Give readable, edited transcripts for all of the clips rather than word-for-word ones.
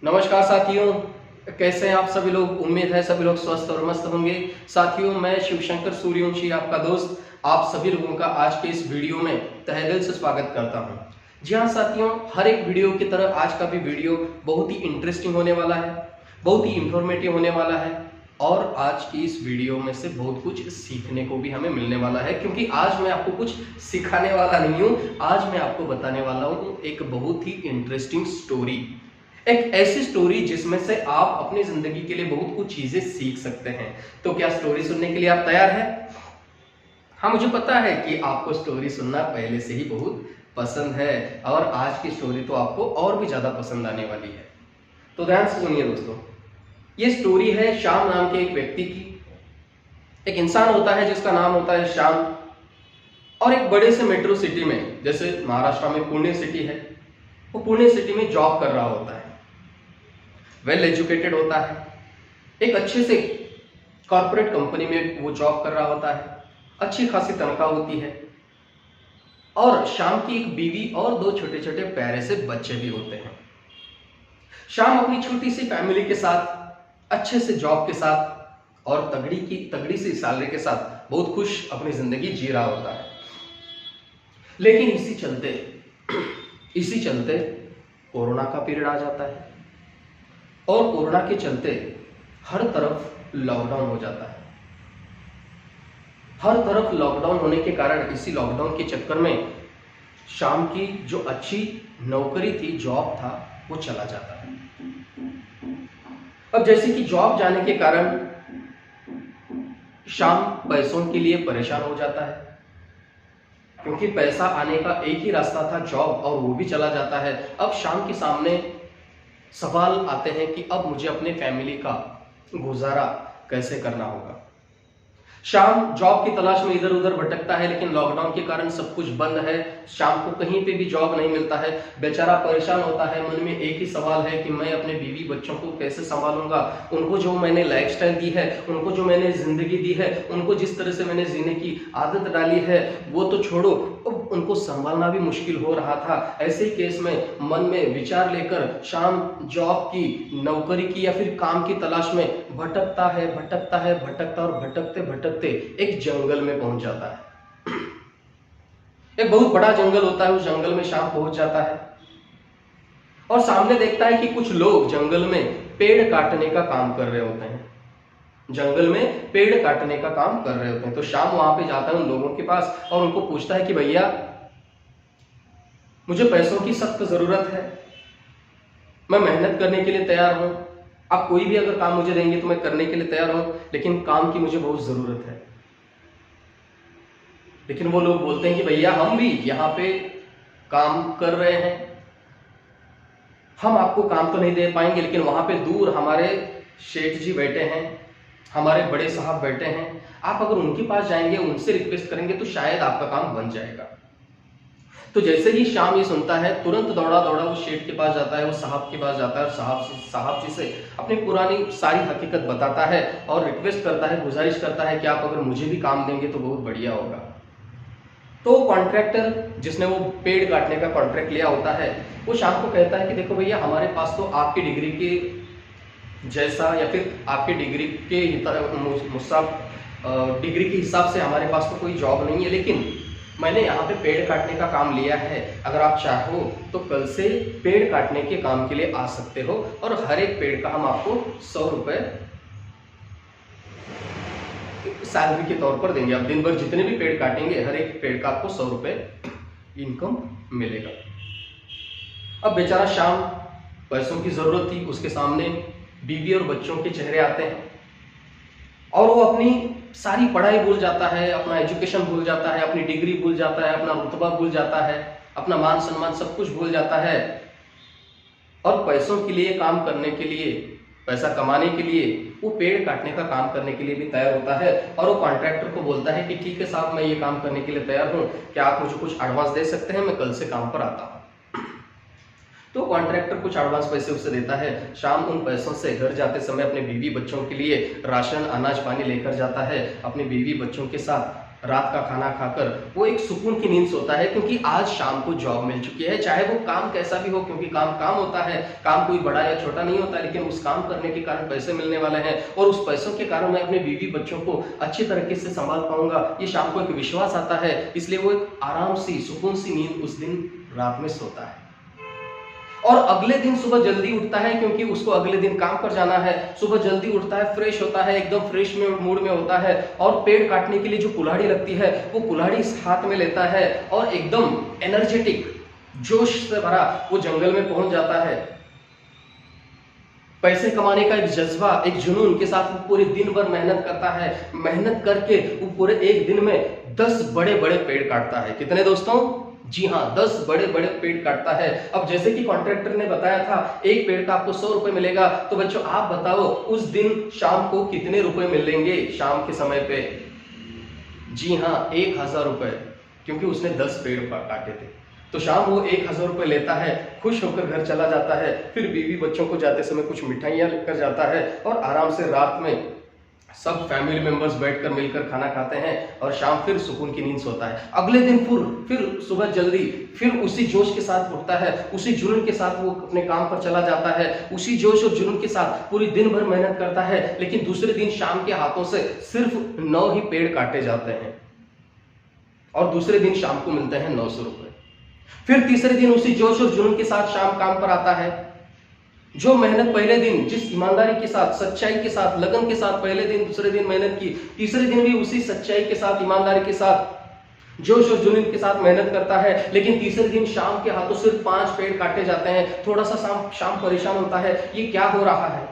नमस्कार साथियों, कैसे हैं आप सभी लोग। उम्मीद है सभी लोग स्वस्थ और मस्त होंगे। साथियों, मैं शिवशंकर सूर्यवंशी आपका दोस्त आप सभी लोगों का आज के इस वीडियो में तहे दिल से स्वागत करता हूं। जी हाँ साथियों, हर एक वीडियो की तरह आज का भी वीडियो बहुत ही इंटरेस्टिंग होने वाला है, बहुत ही इंफॉर्मेटिव होने वाला है और आज की इस वीडियो में से बहुत कुछ सीखने को भी हमें मिलने वाला है, क्योंकि आज मैं आपको कुछ सिखाने वाला नहीं हूँ। आज मैं आपको बताने वाला हूँ एक बहुत ही इंटरेस्टिंग स्टोरी, एक ऐसी स्टोरी जिसमें से आप अपनी जिंदगी के लिए बहुत कुछ चीजें सीख सकते हैं। तो क्या स्टोरी सुनने के लिए आप तैयार हैं? हाँ, मुझे पता है कि आपको स्टोरी सुनना पहले से ही बहुत पसंद है और आज की स्टोरी तो आपको और भी ज्यादा पसंद आने वाली है। तो ध्यान से सुनिए दोस्तों, ये स्टोरी है श्याम नाम के एक व्यक्ति की। एक इंसान होता है जिसका नाम होता है श्याम और एक बड़े से मेट्रो सिटी में, जैसे महाराष्ट्र में पुणे सिटी है, वो पुणे सिटी में जॉब कर रहा होता है। वेल एजुकेटेड होता है, एक अच्छे से कॉर्पोरेट कंपनी में वो जॉब कर रहा होता है, अच्छी खासी तनख्वाह होती है और शाम की एक बीवी और दो छोटे छोटे प्यारे से बच्चे भी होते हैं। शाम अपनी छोटी सी फैमिली के साथ, अच्छे से जॉब के साथ और तगड़ी सी सैलरी के साथ बहुत खुश अपनी जिंदगी जी रहा होता है। लेकिन इसी चलते कोरोना का पीरियड आ जाता है और कोरोना के चलते हर तरफ लॉकडाउन हो जाता है। हर तरफ लॉकडाउन होने के कारण इसी लॉकडाउन के चक्कर में शाम की जो अच्छी नौकरी थी, जॉब था, वो चला जाता है। अब जैसे कि जॉब जाने के कारण शाम पैसों के लिए परेशान हो जाता है, क्योंकि पैसा आने का एक ही रास्ता था, जॉब, और वो भी चला जाता है। अब शाम के सामने सवाल आते हैं कि अब मुझे अपने फैमिली का गुजारा कैसे करना होगा। शाम जॉब की तलाश में इधर उधर भटकता है, लेकिन लॉकडाउन के कारण सब कुछ बंद है। शाम को कहीं पे भी जॉब नहीं मिलता है। बेचारा परेशान होता है, मन में एक ही सवाल है कि मैं अपने बीवी बच्चों को कैसे संभालूंगा। उनको जो मैंने लाइफस्टाइल दी है, उनको जो मैंने जिंदगी दी है, उनको जिस तरह से मैंने जीने की आदत डाली है, वो तो छोड़ो, अब उनको संभालना भी मुश्किल हो रहा था। ऐसे ही केस में मन में विचार लेकर शाम जॉब की, नौकरी की या फिर काम की तलाश में भटकता और भटकते एक जंगल में पहुंच जाता है। एक बहुत बड़ा जंगल होता है, उस जंगल में शाम पहुंच जाता है और सामने देखता है कि कुछ लोग जंगल में पेड़ काटने का काम कर रहे होते हैं। जंगल में पेड़ काटने का काम कर रहे होते हैं। तो शाम वहां पे जाता है उन लोगों के पास और उनको पूछता है कि भैया, मुझे पैसों की सख्त जरूरत है, मैं मेहनत करने के लिए तैयार हूं, आप कोई भी अगर काम मुझे देंगे तो मैं करने के लिए तैयार हूं, लेकिन काम की मुझे बहुत जरूरत है। लेकिन वो लोग बोलते हैं कि भैया, हम भी यहाँ पे काम कर रहे हैं, हम आपको काम तो नहीं दे पाएंगे, लेकिन वहां पे दूर हमारे शेठ जी बैठे हैं, हमारे बड़े साहब बैठे हैं, आप अगर उनके पास जाएंगे, उनसे रिक्वेस्ट करेंगे तो शायद आपका काम बन जाएगा। तो जैसे ही शाम ये सुनता है, तुरंत दौड़ा वो शेठ के पास जाता है, वो साहब के पास जाता है और साहब जी से अपनी पुरानी सारी हकीकत बताता है और रिक्वेस्ट करता है, गुजारिश करता है कि आप अगर मुझे भी काम देंगे तो बहुत बढ़िया होगा। तो कॉन्ट्रैक्टर, जिसने वो पेड़ काटने का कॉन्ट्रैक्ट लिया होता है, वो शाम को कहता है कि देखो भैया, हमारे पास तो आपकी डिग्री के जैसा या फिर आपके डिग्री के डिग्री के हिसाब से हमारे पास तो कोई जॉब नहीं है, लेकिन मैंने यहाँ पे पेड़ काटने का काम लिया है। अगर आप चाहो तो कल से पेड़ काटने के काम के लिए आ सकते हो और हर एक पेड़ का हम आपको 100 रुपए सैलरी के तौर पर देंगे। आप दिन भर जितने भी पेड़ काटेंगे, हर एक पेड़ का आपको 100 रुपए इनकम मिलेगा। अब बेचारा शाम, पैसों की जरूरत थी, उसके सामने बीवी और बच्चों के चेहरे आते हैं और वो अपनी सारी पढ़ाई भूल जाता है, अपना एजुकेशन भूल जाता है, अपनी डिग्री भूल जाता है, अपना रुतबा भूल जाता है, अपना मान सम्मान सब कुछ भूल जाता है और पैसों के लिए, काम करने के लिए, पैसा कमाने के लिए, वो पेड़ काटने का काम करने के लिए भी तैयार होता है। और वो कॉन्ट्रैक्टर को बोलता है कि ठीक है साहब, मैं ये काम करने के लिए तैयार हूँ, क्या आप मुझे कुछ एडवांस दे सकते हैं, मैं कल से काम पर आता हूँ। तो कॉन्ट्रैक्टर कुछ एडवांस पैसे उसे देता है। शाम उन पैसों से घर जाते समय अपने बीवी बच्चों के लिए राशन, अनाज पानी लेकर जाता है। अपने बीवी बच्चों के साथ रात का खाना खाकर वो एक सुकून की नींद सोता है, क्योंकि आज शाम को जॉब मिल चुकी है। चाहे वो काम कैसा भी हो, क्योंकि काम काम होता है, काम कोई बड़ा या छोटा नहीं होता, लेकिन उस काम करने के कारण पैसे मिलने वाले हैं और उस पैसों के कारण मैं अपने बीवी बच्चों को अच्छी तरीके से संभाल पाऊंगा, ये शाम को एक विश्वास आता है। इसलिए वो एक आराम सी सुकून सी नींद उस दिन रात में सोता है और अगले दिन सुबह जल्दी उठता है, क्योंकि उसको अगले दिन काम पर जाना है। सुबह जल्दी उठता है, फ्रेश होता है, एकदम फ्रेश मूड में होता है और पेड़ काटने के लिए जो कुल्हाड़ी लगती है वो कुल्हाड़ी हाथ में लेता है और एकदम एनर्जेटिक जोश से भरा वो जंगल में पहुंच जाता है। पैसे कमाने का एक जज्बा, एक जुनून के साथ वो पूरे दिन भर मेहनत करता है। मेहनत करके वो पूरे एक दिन में 10 बड़े बड़े पेड़ काटता है। कितने दोस्तों? जी हाँ, 10 बड़े बड़े पेड़ काटता है। अब जैसे कि कॉन्ट्रैक्टर ने बताया था एक पेड़ का आपको 100 रुपए मिलेगा, तो बच्चों आप बताओ उस दिन शाम को कितने रुपए मिलेंगे शाम के समय पे? जी हाँ, 1000 रुपए, क्योंकि उसने 10 पेड़ काटे थे। तो शाम वो 1000 रुपए लेता है, खुश होकर घर चला जाता है। फिर बीवी बच्चों को जाते समय कुछ मिठाइयां लेकर जाता है और आराम से रात में सब फैमिली मेंबर्स बैठकर मिलकर खाना खाते हैं और शाम फिर सुकून की नींद सोता है। अगले दिन फिर सुबह जल्दी फिर उसी जोश के साथ उठता है, उसी जुनून के साथ वो अपने काम पर चला जाता है, उसी जोश और जुनून के साथ पूरी दिन भर मेहनत करता है। लेकिन दूसरे दिन शाम के हाथों से सिर्फ 9 ही पेड़ काटे जाते हैं और दूसरे दिन शाम को मिलते हैं 900 रुपए। फिर तीसरे दिन उसी जोश और जुनून के साथ शाम काम पर आता है। जो मेहनत पहले दिन जिस ईमानदारी के साथ, सच्चाई के साथ, लगन के साथ पहले दिन दूसरे दिन मेहनत की, तीसरे दिन भी उसी सच्चाई के साथ, ईमानदारी के साथ, जोश और जुनून के साथ मेहनत करता है। लेकिन तीसरे दिन शाम के हाथों सिर्फ 5 पेड़ काटे जाते हैं। थोड़ा सा शाम परेशान होता है, ये क्या हो रहा है,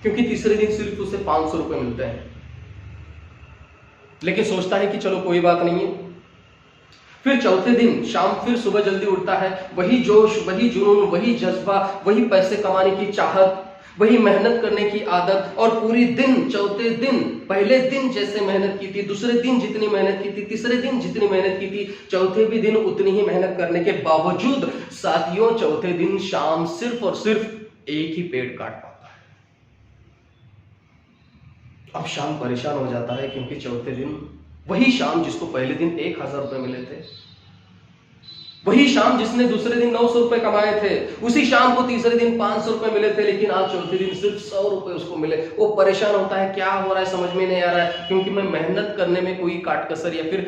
क्योंकि तीसरे दिन सिर्फ उसे 500 रुपए मिलते हैं। लेकिन सोचता है कि चलो कोई बात नहीं है। फिर चौथे दिन शाम फिर सुबह जल्दी उठता है, वही जोश, वही जुनून, वही जज्बा, वही पैसे कमाने की चाहत, वही मेहनत करने की आदत और पूरी दिन चौथे दिन पहले दिन जैसे मेहनत की थी, दूसरे दिन जितनी मेहनत की थी, तीसरे दिन जितनी मेहनत की थी, चौथे भी दिन उतनी ही मेहनत करने के बावजूद साथियों चौथे दिन शाम सिर्फ और सिर्फ एक ही पेड़ काट पाता है। अब शाम परेशान हो जाता है, क्योंकि चौथे दिन वही शाम जिसको पहले दिन 1000 रुपए मिले थे, वही शाम जिसने दूसरे दिन 900 रुपए कमाए थे, उसी शाम को तीसरे दिन 500 रुपए मिले थे, लेकिन आज चौथे दिन सिर्फ 100 रुपए उसको मिले। वो परेशान होता है, क्या हो रहा है समझ में नहीं आ रहा है, क्योंकि मैं मेहनत करने में कोई काट कसर या फिर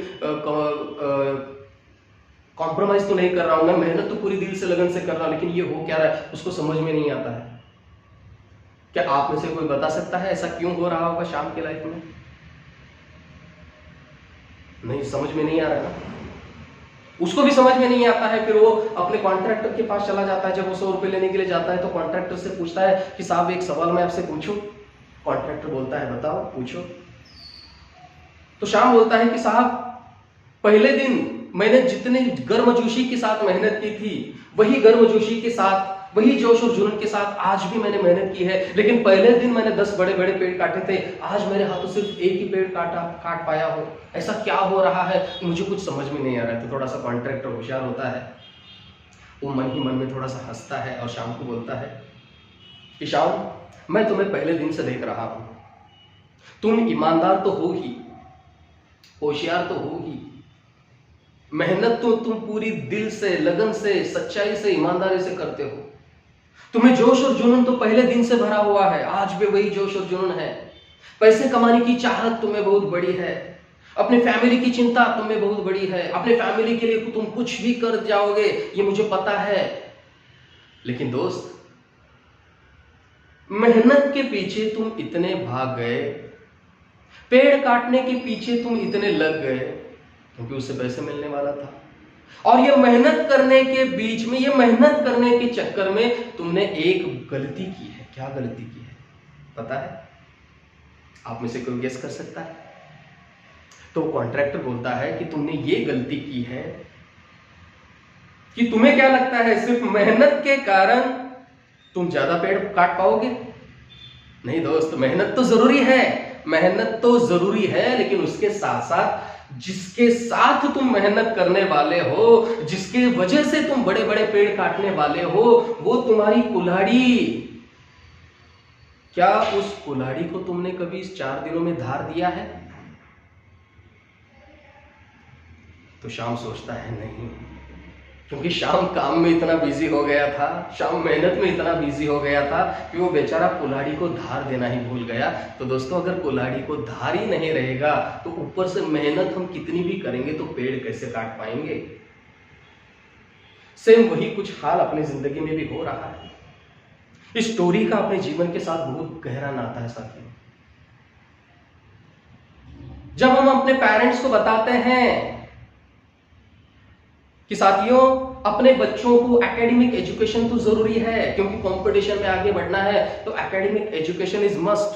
कॉम्प्रोमाइज तो नहीं कर रहा हूं, मैं मेहनत तो पूरी दिल से लगन से कर रहा हूं, लेकिन ये हो क्या रहा है उसको समझ में नहीं आता है। क्या आप में से कोई बता सकता है ऐसा क्यों हो रहा होगा शाम के लाइफ में? नहीं, समझ में नहीं आ रहा है ना, उसको भी समझ में नहीं आता है। फिर वो अपने कॉन्ट्रैक्टर के पास चला जाता है। जब वो 100 रुपए लेने के लिए जाता है तो कॉन्ट्रैक्टर से पूछता है कि साहब एक सवाल मैं आपसे पूछूं? कॉन्ट्रैक्टर बोलता है बताओ, पूछो। तो शाम बोलता है कि साहब पहले दिन मैंने जितने गर्मजोशी के साथ मेहनत की थी, वही गर्मजोशी के साथ, वही जोश और जुनून के साथ आज भी मैंने मेहनत की है, लेकिन पहले दिन मैंने 10 बड़े बड़े पेड़ काटे थे, आज मेरे हाथों सिर्फ एक ही पेड़ काट पाया हो। ऐसा क्या हो रहा है, मुझे कुछ समझ में नहीं आ रहा है। तो थोड़ा सा कॉन्ट्रैक्टर होशियार होता है, वो मन ही मन में थोड़ा सा हंसता है और शाम को बोलता है कि शाम मैं तुम्हें पहले दिन से देख रहा हूं, तुम ईमानदार तो हो ही, होशियार तो हो ही, मेहनत तो तुम पूरी दिल से, लगन से, सच्चाई से, ईमानदारी से करते हो, तुम्हें जोश और जुनून तो पहले दिन से भरा हुआ है, आज भी वही जोश और जुनून है, पैसे कमाने की चाहत तुम्हें बहुत बड़ी है, अपनी फैमिली की चिंता तुम्हें बहुत बड़ी है, अपने फैमिली के लिए तुम कुछ भी कर जाओगे ये मुझे पता है। लेकिन दोस्त, मेहनत के पीछे तुम इतने भाग गए, पेड़ काटने के पीछे तुम इतने लग गए, क्योंकि उससे पैसे मिलने वाला था, और ये मेहनत करने के बीच में, ये मेहनत करने के चक्कर में तुमने एक गलती की है। क्या गलती की है पता है? आप में से कोई गेस कर सकता है? तो कॉन्ट्रैक्टर बोलता है कि तुमने ये गलती की है कि तुम्हें क्या लगता है सिर्फ मेहनत के कारण तुम ज्यादा पेड़ काट पाओगे? नहीं दोस्त, मेहनत तो जरूरी है, मेहनत तो जरूरी है, लेकिन उसके साथ साथ जिसके साथ तुम मेहनत करने वाले हो, जिसके वजह से तुम बड़े बड़े पेड़ काटने वाले हो, वो तुम्हारी कुल्हाड़ी। क्या उस कुल्हाड़ी को तुमने कभी इस 4 दिनों में धार दिया है? तो श्याम सोचता है नहीं, क्योंकि श्याम काम में इतना बिजी हो गया था, श्याम मेहनत में इतना बिजी हो गया था कि वो बेचारा कुल्हाड़ी को धार देना ही भूल गया। तो दोस्तों, अगर कुल्हाड़ी को धार ही नहीं रहेगा तो ऊपर से मेहनत हम कितनी भी करेंगे तो पेड़ कैसे काट पाएंगे। सेम वही कुछ हाल अपनी जिंदगी में भी हो रहा है। इस स्टोरी का अपने जीवन के साथ बहुत गहरा नाता है साथियों। जब हम अपने पेरेंट्स को बताते हैं कि साथियों अपने बच्चों को एकेडमिक एजुकेशन तो जरूरी है, क्योंकि कंपटीशन में आगे बढ़ना है तो academic education is must,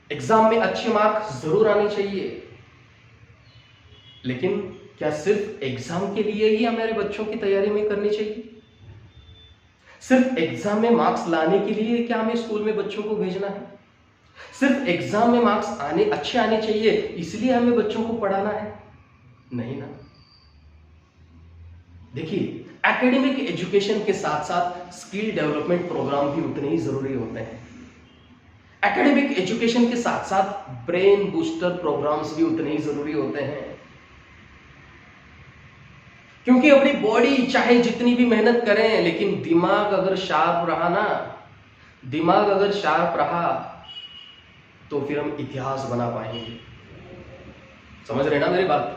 exam में अच्छे मार्क जरूर आने चाहिए, लेकिन क्या सिर्फ एग्जाम के लिए ही हमारे बच्चों की तैयारी में करनी चाहिए? सिर्फ एग्जाम में मार्क्स लाने के लिए क्या हमें स्कूल में बच्चों को भेजना है? सिर्फ एग्जाम में मार्क्स अच्छे आने चाहिए इसलिए हमें बच्चों को पढ़ाना है? नहीं ना। देखिए, एकेडमिक एजुकेशन के साथ साथ स्किल डेवलपमेंट प्रोग्राम भी उतने ही जरूरी होते हैं। एकेडमिक एजुकेशन के साथ साथ ब्रेन बूस्टर प्रोग्राम्स भी उतने ही जरूरी होते हैं, क्योंकि अपनी बॉडी चाहे जितनी भी मेहनत करें, लेकिन दिमाग अगर शार्प रहा ना, दिमाग अगर शार्प रहा तो फिर हम इतिहास बना पाएंगे। समझ रहे ना मेरी बात?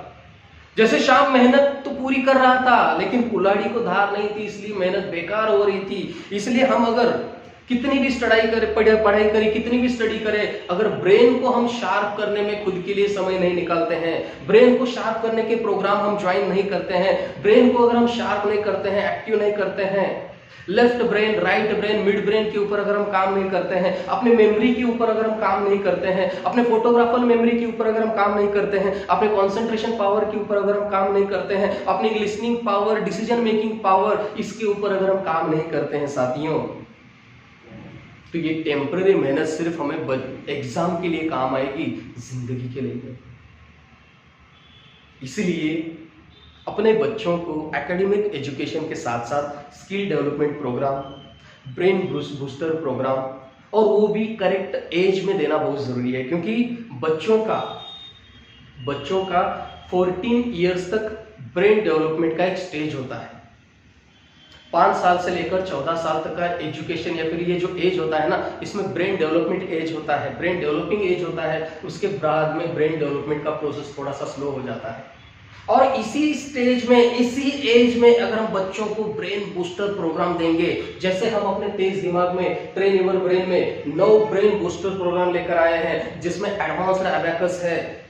जैसे श्याम मेहनत तो पूरी कर रहा था, लेकिन कुल्हाड़ी को धार नहीं थी, इसलिए मेहनत बेकार हो रही थी। इसलिए हम अगर कितनी भी पढ़ाई करें, कितनी भी स्टडी करें, अगर ब्रेन को हम शार्प करने में खुद के लिए समय नहीं निकालते हैं, ब्रेन को शार्प करने के प्रोग्राम हम ज्वाइन नहीं करते हैं, ब्रेन को अगर हम शार्प नहीं करते हैं, एक्टिव नहीं करते हैं, left brain, right brain, mid brain के ऊपर अगर हम काम नहीं करते हैं, अपने मेमोरी के ऊपर अगर हम काम नहीं करते हैं, अपने फोटोग्राफर मेमोरी के ऊपर अगर हम काम नहीं करते हैं, अपने कंसंट्रेशन पावर के ऊपर अगर हम काम नहीं करते हैं, अपनी listening power, decision making power, इसके ऊपर अगर हम काम नहीं करते हैं साथियों, तो ये टेम्पररी मेहनत सिर्फ हमें एग्जाम के लिए काम आएगी, जिंदगी के लिए। इसलिए अपने बच्चों को एकेडमिक एजुकेशन के साथ साथ skill development program, brain booster program, और वो भी करेक्ट एज में देना बहुत जरूरी है, क्योंकि बच्चों का 14 इयर्स तक ब्रेन डेवलपमेंट का एक स्टेज होता है। 5 साल से लेकर 14 साल तक का एजुकेशन या फिर ये जो एज होता है ना, इसमें ब्रेन डेवलपमेंट एज होता है, ब्रेन डेवलपिंग एज होता है। उसके बाद में ब्रेन डेवलपमेंट का प्रोसेस थोड़ा सा स्लो हो जाता है, और इसी स्टेज में, इसी एज में अगर हम बच्चों को ब्रेन बूस्टर प्रोग्राम देंगे, जैसे हम अपने तेज दिमाग में, ट्रेन योर ब्रेन में 9 ब्रेन बूस्टर प्रोग्राम लेकर आए हैं, जिसमें एडवांस्ड एबैकस है,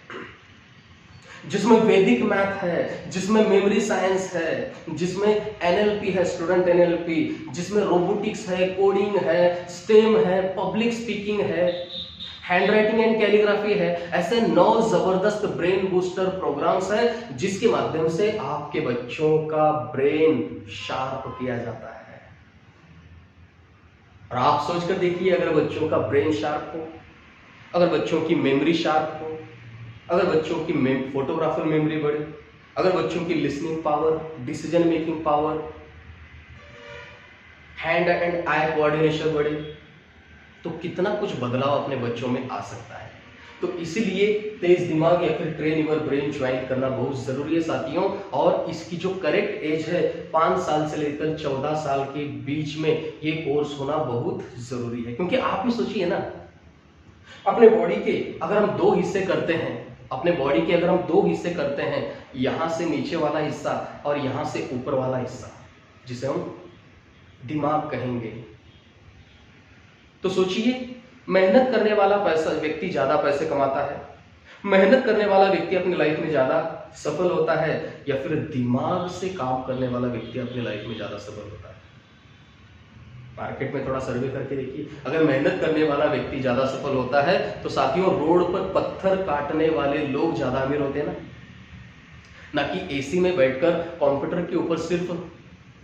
जिसमें वैदिक मैथ है, जिसमें मेमोरी साइंस है, जिसमें एनएलपी है, स्टूडेंट एनएलपी, जिसमें रोबोटिक्स है, कोडिंग है, स्टेम है, पब्लिक स्पीकिंग है, हैंड राइटिंग एंड कैलीग्राफी है। ऐसे 9 जबरदस्त ब्रेन बूस्टर प्रोग्राम्स हैं, जिसके माध्यम से आपके बच्चों का ब्रेन शार्प किया जाता है। और आप सोचकर देखिए, अगर बच्चों का ब्रेन शार्प हो, अगर बच्चों की मेमोरी शार्प हो, अगर बच्चों की फोटोग्राफर मेमोरी बढ़े, अगर बच्चों की listening power, decision making power, hand and eye coordination बढ़े, तो कितना कुछ बदलाव अपने बच्चों में आ सकता है। तो इसीलिए तेज दिमाग या फिर ट्रेन योर ब्रेन ज्वाइन करना बहुत जरूरी है साथियों। और इसकी जो करेक्ट एज है 5 साल से लेकर 14 साल के बीच में ये कोर्स होना बहुत जरूरी है। क्योंकि आप भी सोचिए ना, अपने बॉडी के अगर हम 2 हिस्से करते हैं, अपने बॉडी के अगर हम 2 हिस्से करते हैं, यहां से नीचे वाला हिस्सा और यहां से ऊपर वाला हिस्सा, जिसे हम दिमाग कहेंगे, तो सोचिए मेहनत करने वाला व्यक्ति ज्यादा पैसे कमाता है, मेहनत करने वाला व्यक्ति अपनी लाइफ में ज्यादा सफल होता है, या फिर दिमाग से काम करने वाला व्यक्ति अपनी लाइफ में ज्यादा सफल होता है? मार्केट में थोड़ा सर्वे करके देखिए, अगर मेहनत करने वाला व्यक्ति ज्यादा सफल होता है तो साथियों रोड पर पत्थर काटने वाले लोग ज्यादा अमीर होते हैं ना कि एसी में बैठकर कंप्यूटर के ऊपर सिर्फ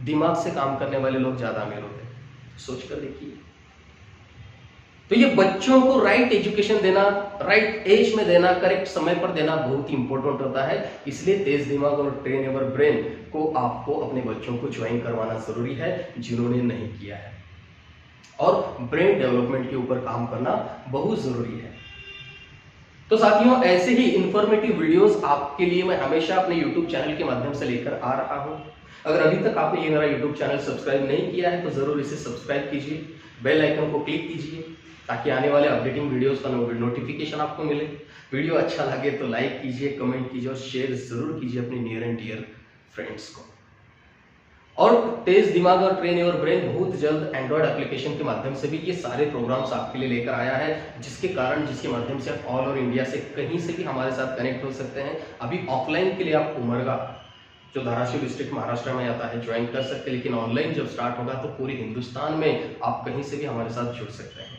दिमाग से काम करने वाले लोग ज्यादा अमीर होते हैं। सोचकर देखिए। तो ये बच्चों को राइट एजुकेशन देना, राइट एज में देना, करेक्ट समय पर देना बहुत ही इंपॉर्टेंट होता है। इसलिए तेज दिमाग और ट्रेन योर ब्रेन को आपको अपने बच्चों को ज्वाइन करवाना जरूरी है, जिन्होंने नहीं किया है। और ब्रेन डेवलपमेंट के ऊपर काम करना बहुत जरूरी है। तो साथियों, ऐसे ही इंफॉर्मेटिव वीडियोस आपके लिए मैं हमेशा अपने यूट्यूब चैनल के माध्यम से लेकर आ रहा हूं। अगर अभी तक आपने ये मेरा यूट्यूब चैनल सब्सक्राइब नहीं किया है तो जरूर इसे सब्सक्राइब कीजिए, बेल आइकन को क्लिक कीजिए ताकि आने वाले अपडेटिंग वीडियोस का नोटिफिकेशन आपको मिले। वीडियो अच्छा लगे तो लाइक कीजिए, कमेंट कीजिए और शेयर जरूर कीजिए अपने नियर एंड डियर फ्रेंड्स को। और तेज दिमाग और ट्रेन योर ब्रेन बहुत जल्द एंड्रॉयड एप्लीकेशन के माध्यम से भी ये सारे प्रोग्राम्स आपके लिए लेकर आया है, जिसके माध्यम से आप ऑल ओवर इंडिया से कहीं से भी हमारे साथ कनेक्ट हो सकते हैं। अभी ऑफलाइन के लिए आप उमरगा, जो धाराशिव डिस्ट्रिक्ट महाराष्ट्र में आता है, ज्वाइन कर सकते हैं, लेकिन ऑनलाइन जब स्टार्ट होगा तो पूरे हिंदुस्तान में आप कहीं से भी हमारे साथ जुड़ सकते हैं।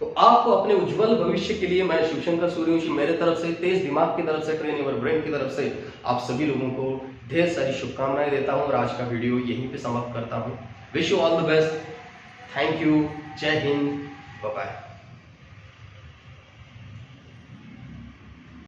तो आपको अपने उज्जवल भविष्य के लिए मैं शिवशंकर सूर्यवंशी मेरे तरफ से, तेज दिमाग की तरफ से, ट्रेन योर ब्रेन की तरफ से आप सभी लोगों को ढेर सारी शुभकामनाएं देता हूं और आज का वीडियो यहीं पे समाप्त करता हूं। Wish you all the best. Thank you. जय हिंद। Bye bye.